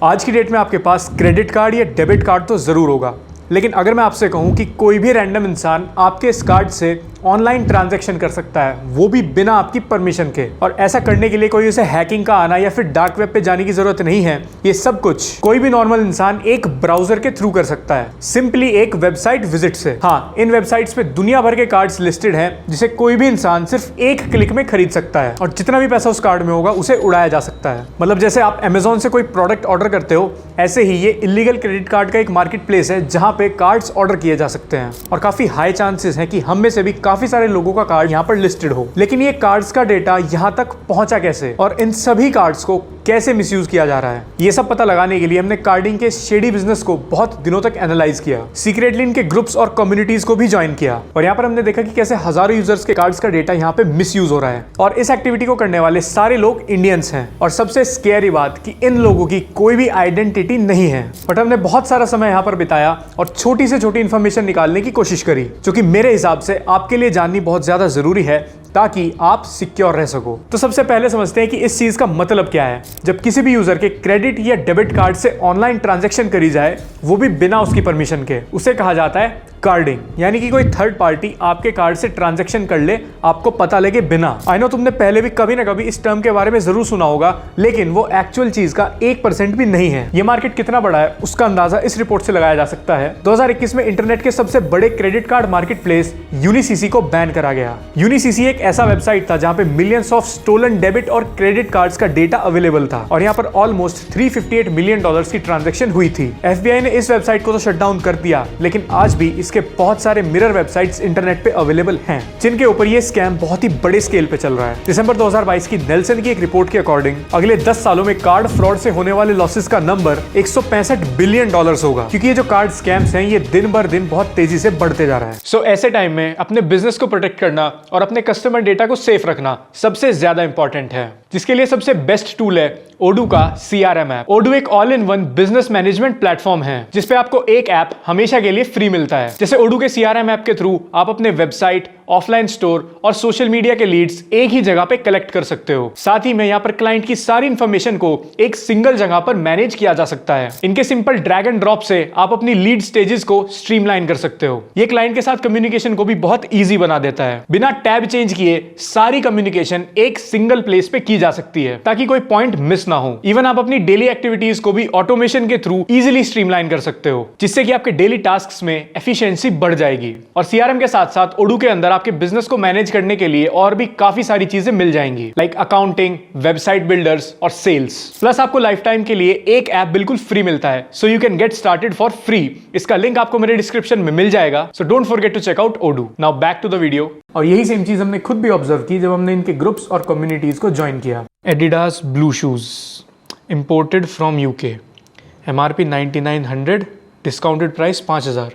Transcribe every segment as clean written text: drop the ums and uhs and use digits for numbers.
आज की डेट में आपके पास क्रेडिट कार्ड या डेबिट कार्ड तो ज़रूर होगा, लेकिन अगर मैं आपसे कहूं कि कोई भी रैंडम इंसान आपके इस कार्ड से ऑनलाइन ट्रांजैक्शन कर सकता है, वो भी बिना आपकी परमिशन के, और ऐसा करने के लिए कोई उसे हैकिंग का आना या फिर डार्क वेब पे जाने की जरूरत नहीं है। ये सब कुछ कोई भी नॉर्मल इंसान एक ब्राउजर के थ्रू कर सकता है, सिंपली एक वेबसाइट विजिट से। हाँ, इन वेबसाइट्स पे दुनिया भर के कार्ड्स लिस्टेड हैं जिसे कोई भी इंसान सिर्फ एक क्लिक में खरीद सकता है, और जितना भी पैसा उस कार्ड में होगा उसे उड़ाया जा सकता है। मतलब जैसे आप अमेजोन से कोई प्रोडक्ट ऑर्डर करते हो, ऐसे ही ये इलीगल क्रेडिट कार्ड का एक मार्केट प्लेस है जहां पे कार्ड्स ऑर्डर किए जा सकते हैं, और काफी हाई चांसेस हैं कि हम में से भी काफी सारे लोगों का कार्ड यहाँ पर लिस्टेड हो। लेकिन ये कार्ड्स का डेटा यहाँ तक पहुंचा कैसे, और इन सभी कार्ड्स को कैसे मिसयूज किया जा रहा है, ये सब पता लगाने के लिए हमने कार्डिंग के शेडी बिजनेस को बहुत दिनों तक एनालाइज किया, सीक्रेटली इनके ग्रुप्स और कम्युनिटीज को भी ज्वाइन किया, और यहाँ पर हमने देखा कि कैसे हजारों यूजर्स के कार्ड्स का डेटा यहाँ पे मिसयूज हो रहा है। और इस एक्टिविटी को करने वाले सारे लोग इंडियंस हैं, और सबसे स्कैरी बात कि इन लोगों की कोई भी आइडेंटिटी नहीं है। बट हमने बहुत सारा समय यहाँ पर बिताया और छोटी से छोटी इंफॉर्मेशन निकालने की कोशिश करी, जो कि मेरे हिसाब से आपके लिए जाननी बहुत ज्यादा जरूरी है ताकि आप सिक्योर रह सको। तो सबसे पहले समझते हैं कि इस चीज का मतलब क्या है। जब किसी भी यूजर के क्रेडिट या डेबिट कार्ड से ऑनलाइन ट्रांजैक्शन करी जाए, वो भी बिना उसकी परमिशन के, उसे कहा जाता है कार्डिंग। यानी कि कोई थर्ड पार्टी आपके कार्ड से ट्रांजैक्शन कर ले आपको पता लगे बिना। आई नो तुमने पहले भी कभी ना कभी इस टर्म के बारे में जरूर सुना होगा, लेकिन वो एक्चुअल चीज का 1% भी नहीं है। ये मार्केट कितना बड़ा है उसका अंदाजा इस रिपोर्ट से लगाया जा सकता है। 2021 में इंटरनेट के सबसे बड़े क्रेडिट कार्ड मार्केट प्लेस यूनिसीसी को बैन करा गया। यूनिसीसी एक ऐसा वेबसाइट था जहां पे मिलियंस ऑफ स्टोलन डेबिट और क्रेडिट कार्ड्स का डेटा अवेलेबल था, और यहाँ पर ऑलमोस्ट $358 मिलियन की ट्रांजैक्शन हुई थी। FBI ने इस वेबसाइट को तो शट डाउन कर दिया, लेकिन आज भी इसके बहुत सारे मिरर वेबसाइट्स इंटरनेट पे अवेलेबल हैं, जिनके ऊपर ये स्कैम बहुत ही बड़े स्केल पे चल रहा है। दिसंबर 2022 की नेल्सन की एक रिपोर्ट के अकॉर्डिंग अगले 10 सालों में कार्ड फ्रॉड से होने वाले लॉसेस का नंबर $165 बिलियन होगा, क्योंकि ये जो कार्ड स्कैम्स हैं ये दिन बर दिन बहुत तेजी से बढ़ते जा रहा है। सो ऐसे टाइम में अपने बिजनेस को प्रोटेक्ट करना और अपने कस्टमर डेटा को सेफ रखना सबसे ज्यादा इंपॉर्टेंट है, जिसके लिए सबसे बेस्ट टूल है ओडू का CRM ऐप। ओडू एक all in one business management platform है, जिसपे आपको एक ऐप हमेशा के लिए फ्री मिलता है। जैसे ओडू के CRM ऐप के थ्रू आप अपने वेबसाइट, ऑफलाइन स्टोर और सोशल मीडिया के लीड्स एक ही जगह पे कलेक्ट कर सकते हो। साथ ही में यहाँ पर क्लाइंट की सारी इंफॉर्मेशन को एक सिंगल जगह पर मैनेज किया जा सकता है। इनके सिंपल ड्रैग एंड ड्रॉप से आप अपनी लीड स्टेजेस को स्ट्रीमलाइन कर सकते हो। ये क्लाइंट के साथ कम्युनिकेशन को भी बहुत ईजी बना देता है। बिना टैब चेंज किए सारी कम्युनिकेशन एक सिंगल प्लेस पे की जा सकती है, ताकि कोई पॉइंट मिस ना हो। इवन आप अपनी डेली एक्टिविटीज को भी ऑटोमेशन के थ्रू इजीली स्ट्रीमलाइन कर सकते हो, जिससे कि आपके डेली टास्क्स में एफिशिएंसी बढ़ जाएगी। और CRM के साथ साथ ओडू के अंदर आपके बिजनेस को मैनेज करने के लिए और भी काफी सारी चीजें मिल जाएंगी, लाइक अकाउंटिंग, वेबसाइट बिल्डर्स और सेल्स। प्लस आपको लाइफ टाइम के लिए एक ऐप बिल्कुल फ्री मिलता है, so you can get started for free. इसका लिंक आपको मेरे डिस्क्रिप्शन में मिल जाएगा, so don't forget to check out Odoo. Now back to the video. और यही सेम चीज हमने खुद भी ऑब्जर्व की जब हमने इनके ग्रुप्स और कम्युनिटीज को ज्वाइन किया। Adidas blue shoes imported from UK, MRP 9900, discounted price 5000।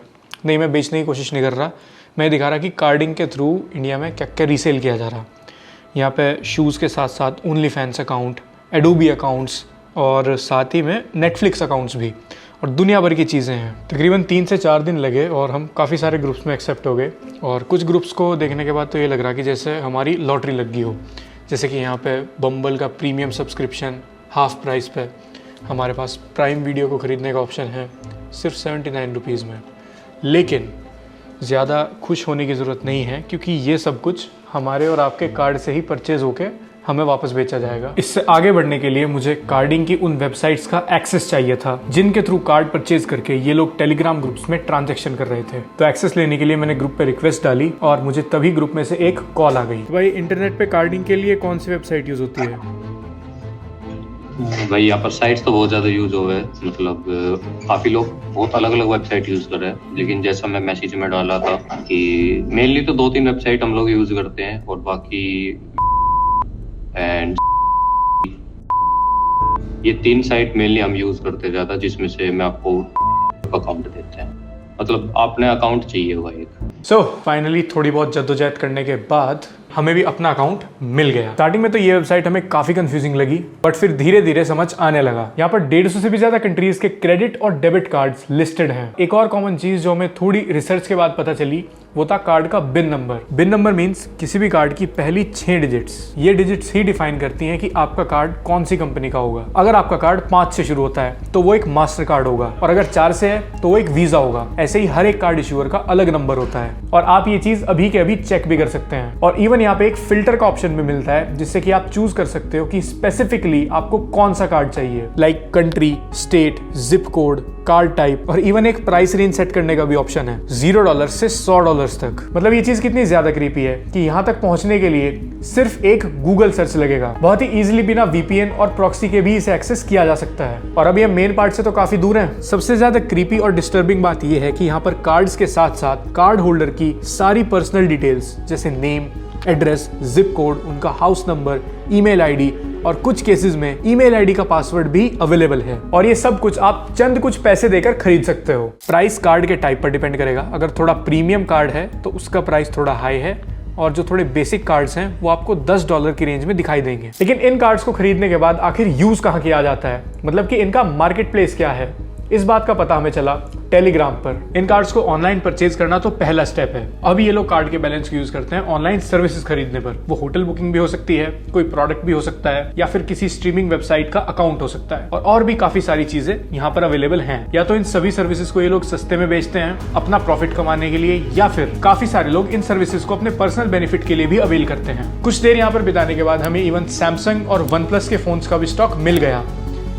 नहीं, मैं बेचने की कोशिश नहीं कर रहा, मैं दिखा रहा कि कार्डिंग के थ्रू इंडिया में क्या क्या रीसेल किया जा रहा। यहाँ पे शूज़ के साथ साथ only fans account, Adobe accounts और साथ ही में नेटफ्लिक्स अकाउंट्स भी, और दुनिया भर की चीज़ें हैं। तकरीबन 3 से 4 दिन लगे और हम काफ़ी सारे ग्रुप्स में एक्सेप्ट हो गए, और कुछ ग्रुप्स को देखने के बाद तो ये लग रहा कि जैसे हमारी लॉटरी लग गई हो। जैसे कि यहाँ पे बम्बल का प्रीमियम सब्सक्रिप्शन हाफ प्राइस पे, हमारे पास प्राइम वीडियो को ख़रीदने का ऑप्शन है सिर्फ 79 रुपीज़ में। लेकिन ज़्यादा खुश होने की ज़रूरत नहीं है, क्योंकि ये सब कुछ हमारे और आपके कार्ड से ही परचेज होके हमें वापस बेचा जाएगा। इससे आगे बढ़ने के लिए मुझे कार्डिंग की उन वेबसाइट्स का एक्सेस चाहिए था जिनके थ्रू कार्ड परचेज करके ये लोग टेलीग्राम ग्रुप्स में ट्रांजैक्शन कर रहे थे। तो एक्सेस लेने के लिए मैंने ग्रुप पे रिक्वेस्ट डाली और मुझे तभी ग्रुप में से एक कॉल आ गई। भाई, इंटरनेट पे कार्डिंग के लिए कौन सी वेबसाइट यूज होती है? भाई यहाँ पर साइट्स तो बहुत ज़्यादा यूज हो गए, मतलब काफ़ी लोग बहुत अलग अलग वेबसाइट यूज़ कर रहे हैं। लेकिन जैसा मैं मैसेज में डाला था कि मेनली तो 2-3 वेबसाइट हम लोग यूज़ करते हैं, और बाकी एंड ये 3 साइट मेनली हम यूज़ करते हैं ज़्यादा, जिसमें से मैं आपको अकाउंट देते हैं। मतलब आपने अकाउंट चाहिए होगा एक। सो फाइनली थोड़ी बहुत जद्दोजहद करने के बाद हमें भी अपना अकाउंट मिल गया। स्टार्टिंग में तो ये वेबसाइट हमें काफी कंफ्यूजिंग लगी, बट फिर धीरे धीरे समझ आने लगा। यहाँ पर 150 से भी ज्यादा कंट्रीज के क्रेडिट और डेबिट कार्ड्स लिस्टेड हैं। एक और कॉमन चीज जो हमें थोड़ी रिसर्च के बाद पता चली वो था कार्ड का बिन नंबर। बिन नंबर मींस किसी भी कार्ड की पहली 6 डिजिट्स। ये डिजिट्स ही डिफाइन करती हैं कि आपका कार्ड कौन सी कंपनी का होगा। अगर आपका कार्ड 5 से शुरू होता है तो वो एक मास्टर कार्ड होगा, और अगर 4 से है तो वो एक वीजा होगा। ऐसे ही हर एक कार्ड इश्यूअर का अलग नंबर होता है, और आप ये चीज अभी के अभी चेक भी कर सकते हैं। और इवन यहाँ पे एक फिल्टर का ऑप्शन भी मिलता है, जिससे कि आप चूज कर सकते हो कि स्पेसिफिकली आपको कौन सा कार्ड चाहिए, like country, state, zip code, card type, और इवन एक प्राइस रेंज सेट करने का भी ऑप्शन है, $0 से $100 तक। मतलब ये चीज कितनी ज्यादा क्रीपी है कि यहाँ तक पहुंचने के लिए सिर्फ एक गूगल सर्च लगेगा। बहुत ही इजीली बिना VPN और प्रॉक्सी के भी इसे एक्सेस किया जा सकता है, और अब ये मेन पार्ट से तो काफी दूर है। सबसे ज्यादा क्रीपी और डिस्टर्बिंग बात यह है कि यहाँ पर कार्ड्स के साथ साथ कार्ड होल्डर की सारी पर्सनल डिटेल्स जैसे नेम, एड्रेस, जिप कोड, उनका हाउस नंबर, ईमेल आईडी, और कुछ केसेस में ईमेल आईडी का पासवर्ड भी अवेलेबल है। और ये सब कुछ आप चंद कुछ पैसे देकर खरीद सकते हो। प्राइस कार्ड के टाइप पर डिपेंड करेगा। अगर थोड़ा प्रीमियम कार्ड है तो उसका प्राइस थोड़ा हाई है, और जो थोड़े बेसिक कार्ड्स हैं वो आपको $10 की रेंज में दिखाई देंगे। लेकिन इन कार्ड्स को खरीदने के बाद आखिर यूज कहाँ किया जाता है, मतलब कि इनका मार्केट प्लेस क्या है, इस बात का पता हमें चला टेलीग्राम पर। इन कार्ड्स को ऑनलाइन परचेज करना तो पहला स्टेप है। अब ये लोग कार्ड के बैलेंस को यूज करते हैं ऑनलाइन सर्विसेज खरीदने पर। वो होटल बुकिंग भी हो सकती है, कोई प्रोडक्ट भी हो सकता है, या फिर किसी स्ट्रीमिंग वेबसाइट का अकाउंट हो सकता है, और भी काफी सारी चीजें यहाँ पर अवेलेबल हैं। या तो इन सभी सर्विसेज को ये लोग सस्ते में बेचते हैं अपना प्रॉफिट कमाने के लिए, या फिर काफी सारे लोग इन सर्विसेज को अपने पर्सनल बेनिफिट के लिए भी अवेल करते हैं। कुछ देर यहाँ पर बिताने के बाद हमें इवन सैमसंग और OnePlus के फोन्स का भी स्टॉक मिल गया।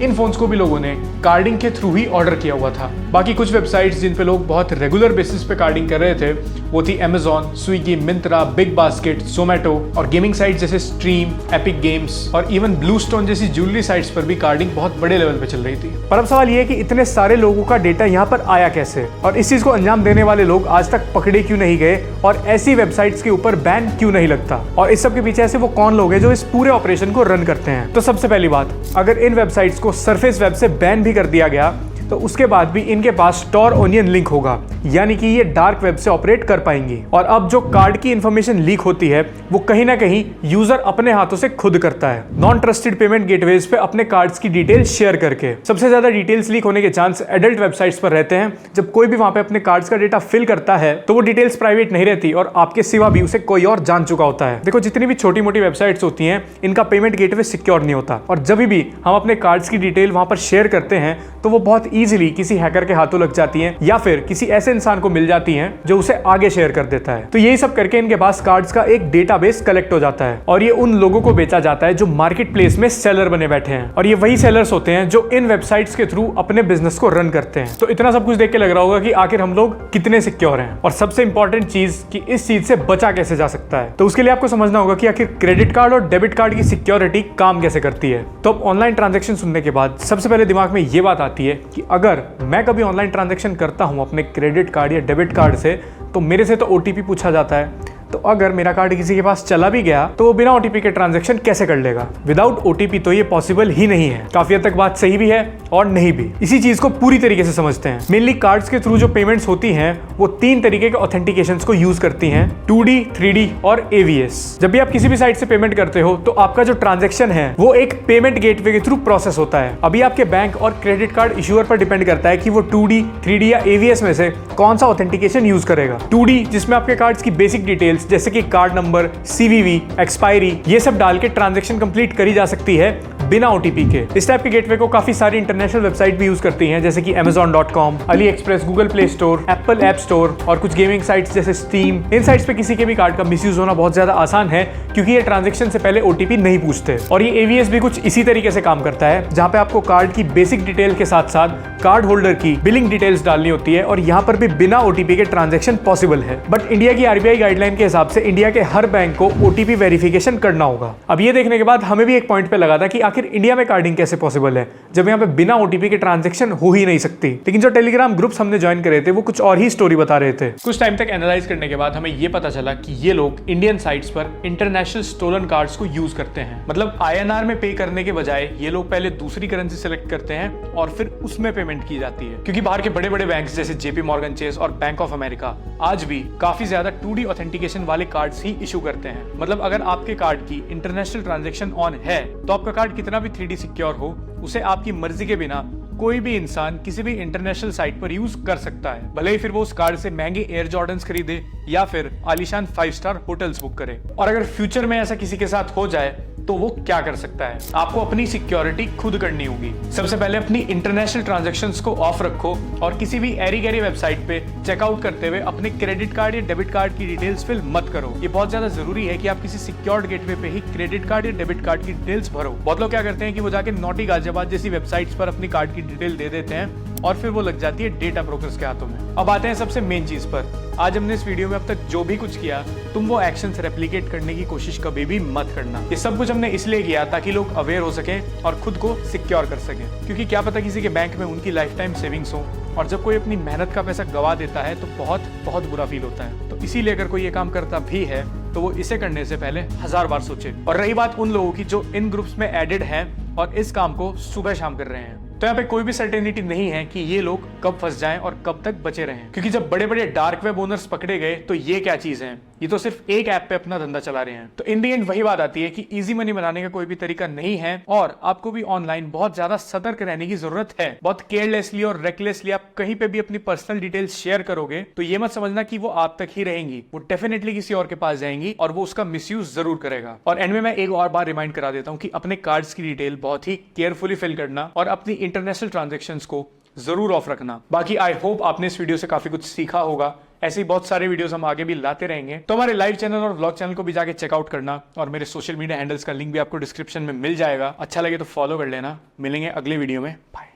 इन फोन्स को भी लोगों ने कार्डिंग के थ्रू ही ऑर्डर किया हुआ था। बाकी कुछ वेबसाइट्स जिन पे लोग बहुत रेगुलर बेसिस पे कार्डिंग कर रहे थे वो थी Amazon, Swiggy, Myntra, big basket, Zomato, और गेमिंग साइट जैसे स्ट्रीम, एपिक गेम्स, और इवन ब्लू स्टोन जैसी ज्वेलरी साइट्स पर भी कार्डिंग बहुत बड़े लेवल पे चल रही थी। पर अब सवाल ये है कि इतने सारे लोगों का डेटा यहाँ पर आया कैसे, और इस चीज को अंजाम देने वाले लोग आज तक पकड़े क्यों नहीं गए, और ऐसी वेबसाइट्स के ऊपर बैन क्यों नहीं लगता, और इस सब के पीछे ऐसे वो कौन लोग हैं जो इस पूरे ऑपरेशन को रन करते हैं। तो सबसे पहली बात, अगर इन वेबसाइट्स को सरफेस वेब से बैन भी कर दिया गया तो उसके बाद भी इनके पास स्टोर ओनियन लिंक होगा, यानी कि ये डार्क वेब से ऑपरेट कर पाएंगी। और अब जो कार्ड की इंफॉर्मेशन लीक होती है वो कहीं ना कहीं यूजर अपने हाथों से खुद करता है, नॉन ट्रस्टेड पेमेंट गेटवेज पे अपने कार्ड्स की डिटेल्स शेयर करके। सबसे ज्यादा डिटेल्स लीक होने के चांस एडल्ट वेबसाइट्स पर रहते हैं। जब कोई भी वहां पे अपने कार्ड्स का डेटा फिल करता है तो वो डिटेल्स प्राइवेट नहीं रहती, और आपके सिवा भी उसे कोई और जान चुका होता है। देखो, जितनी भी छोटी मोटी वेबसाइट्स होती हैं इनका पेमेंट गेटवे सिक्योर नहीं होता, और जब भी हम अपने कार्ड्स की डिटेल वहां पर शेयर करते हैं तो वो बहुत ईजिली किसी हैकर के हाथों लग जाती हैं, या फिर किसी ऐसे इंसान को मिल जाती हैं जो उसे आगे शेयर कर देता है। तो यही सब करके इनके पास कार्ड्स का एक डेटाबेस कलेक्ट हो जाता है, और ये उन लोगों को बेचा जाता है जो मार्केट प्लेस में सेलर बने बैठे हैं, और ये वही सेलर्स होते हैं जो इन वेबसाइट्स के थ्रू अपने बिजनेस को रन करते हैं। तो इतना सब कुछ देख के लग रहा होगा कि आखिर हम लोग कितने सिक्योर हैं, और सबसे इंपॉर्टेंट चीज कि इस चीज से बचा कैसे जा सकता है। तो उसके लिए आपको समझना होगा कि आखिर क्रेडिट कार्ड और डेबिट कार्ड की सिक्योरिटी काम कैसे करती है। तो अब ऑनलाइन ट्रांजैक्शन सुनने के बाद सबसे पहले दिमाग में ये बात आती है कि अगर मैं कभी ऑनलाइन ट्रांजैक्शन करता हूं अपने क्रेडिट कार्ड या डेबिट कार्ड से तो मेरे से तो OTP पूछा जाता है। तो अगर मेरा कार्ड किसी के पास चला भी गया तो वो बिना OTP के ट्रांजैक्शन कैसे कर लेगा? विदाउट OTP तो ये पॉसिबल ही नहीं है। काफी हद तक बात सही भी है और नहीं भी। इसी चीज को पूरी तरीके से समझते हैं। मेनली कार्ड्स के थ्रू जो पेमेंट्स होती हैं वो 3 तरीके के ऑथेंटिकेशंस को यूज करती हैं, 2D, 3D और AVS। जब भी आप किसी भी साइट से पेमेंट करते हो तो आपका जो ट्रांजैक्शन है वो एक पेमेंट गेटवे के थ्रू प्रोसेस होता है। अभी आपके बैंक और क्रेडिट कार्ड इश्यूअर पर डिपेंड करता है कि वो 2D, 3D या AVS में से कौन सा ऑथेंटिकेशन यूज करेगा। 2D जिसमें आपके कार्ड्स की बेसिक डिटेल्स जैसे कि कार्ड नंबर, CVV, एक्सपायरी, ये सब डाल के ट्रांजैक्शन कंप्लीट करी जा सकती है बिना OTP के। इस टाइप के गेटवे को काफी सारी इंटरनेशनल वेबसाइट भी यूज करती हैं, जैसे कि Amazon.com, AliExpress, Google Play Store, Apple App Store और कुछ गेमिंग साइट्स जैसे Steam। इन साइट्स पे किसी के भी कार्ड का मिसयूज होना बहुत ज्यादा आसान है, क्योंकि ये ट्रांजैक्शन से पहले OTP नहीं पूछते। और ये AVS भी कुछ इसी तरीके से काम करता है, जहां पे आपको कार्ड की बेसिक डिटेल के साथ साथ कार्ड होल्डर की बिलिंग डिटेल्स डालनी होती है, और यहाँ पर भी बिना OTP के ट्रांजैक्शन पॉसिबल है। बट इंडिया की RBI गाइडलाइन के हिसाब से इंडिया के हर बैंक को OTP वेरिफिकेशन करना होगा। अब ये देखने के बाद हमें भी एक पॉइंट पे लगा था कि आखिर इंडिया में कार्डिंग कैसे पॉसिबल है, जब यहाँ पे बिना OTP के ट्रांजैक्शन हो ही नहीं सकती। लेकिन जो टेलीग्राम ग्रुप्स हमने ज्वाइन करे थे वो कुछ और ही स्टोरी बता रहे थे। कुछ टाइम तक एनालाइज करने के बाद हमें ये पता चला कि ये लोग इंडियन साइट्स पर इंटरनेशनल स्टोलन कार्ड्स को यूज करते हैं। मतलब INR में पे करने के बजाय ये लोग पहले दूसरी करेंसी सेलेक्ट करते हैं और फिर उसमें पेमेंट की जाती है, क्योंकि बाहर के बड़े बड़े बैंक जैसे JP Morgan Chase और बैंक ऑफ अमेरिका आज भी काफी ज्यादा 2D ऑथेंटिकेशन वाले कार्ड्स ही इशू करते हैं। मतलब अगर आपके कार्ड की इंटरनेशनल ट्रांजैक्शन ऑन है तो आपका कार्ड कितना भी 3D सिक्योर हो, उसे आपकी मर्जी के बिना कोई भी इंसान किसी भी इंटरनेशनल साइट पर यूज कर सकता है, भले ही फिर वो उस कार्ड से महंगे एयर जॉर्डन्स खरीदे या फिर आलीशान 5 स्टार होटल्स बुक करे। और अगर फ्यूचर में ऐसा किसी के साथ हो जाए तो वो क्या कर सकता है? आपको अपनी सिक्योरिटी खुद करनी होगी। सबसे पहले अपनी इंटरनेशनल ट्रांजैक्शंस को ऑफ रखो और किसी भी एरी गैरी वेबसाइट पे चेकआउट करते हुए अपने क्रेडिट कार्ड या डेबिट कार्ड की डिटेल्स फिल मत करो। ये बहुत ज्यादा जरूरी है कि आप किसी सिक्योर्ड गेटवे पे ही क्रेडिट कार्ड या डेबिट कार्ड की डिटेल्स भरो। बहुत लोग क्या करते हैं कि वो जाके नोटी गाजियाबाद जैसी वेबसाइट्स पर अपनी कार्ड की डिटेल दे देते हैं और फिर वो लग जाती है डेटा ब्रोकर्स के हाथों में। अब आते हैं सबसे मेन चीज पर। आज हमने इस वीडियो में अब तक जो भी कुछ किया, तुम वो एक्शंस रेप्लिकेट करने की कोशिश कभी भी मत करना। ये सब कुछ हमने इसलिए किया ताकि लोग अवेयर हो सकें और खुद को सिक्योर कर सकें, क्योंकि क्या पता किसी के बैंक में उनकी लाइफ टाइम सेविंग्स हो और जब कोई अपनी मेहनत का पैसा गवा देता है तो बहुत बहुत बुरा फील होता है। तो इसीलिए अगर कोई ये काम करता भी है तो वो इसे करने से पहले 1000 बार सोचे। और रही बात उन लोगों की जो इन ग्रुप्स में एडेड हैं और इस काम को सुबह शाम कर रहे हैं, तो यहाँ पे कोई भी सर्टेनिटी नहीं है कि ये लोग कब फंस जाएं और कब तक बचे रहें, क्योंकि जब बड़े बड़े डार्क वेब ओनर्स पकड़े गए तो ये क्या चीज है, ये तो सिर्फ एक ऐप पे अपना धंधा चला रहे हैं। तो इन दी एंड वही बात आती है कि इजी मनी बनाने का कोई भी तरीका नहीं है और आपको भी ऑनलाइन बहुत ज्यादा सतर्क रहने की जरूरत है। बहुत केयरलेसली और रेकलेसली आप कहीं पे भी अपनी पर्सनल डिटेल्स शेयर करोगे तो ये मत समझना कि वो आप तक ही रहेंगी, वो डेफिनेटली किसी और के पास जाएंगी और वो उसका मिसयूज जरूर करेगा। और एंड में मैं एक और बार रिमाइंड करा देता हूँ कि अपने कार्ड्स की डिटेल बहुत ही केयरफुली फिल करना और अपनी इंटरनेशनल ट्रांजेक्शंस को जरूर ऑफ रखना। बाकी आई होप आपने इस वीडियो से काफी कुछ सीखा होगा। ऐसे ही बहुत सारे वीडियोस हम आगे भी लाते रहेंगे, तो हमारे लाइव चैनल और व्लॉग चैनल को भी जाके चेकआउट करना और मेरे सोशल मीडिया हैंडल्स का लिंक भी आपको डिस्क्रिप्शन में मिल जाएगा। अच्छा लगे तो फॉलो कर लेना। मिलेंगे अगले वीडियो में। बाय।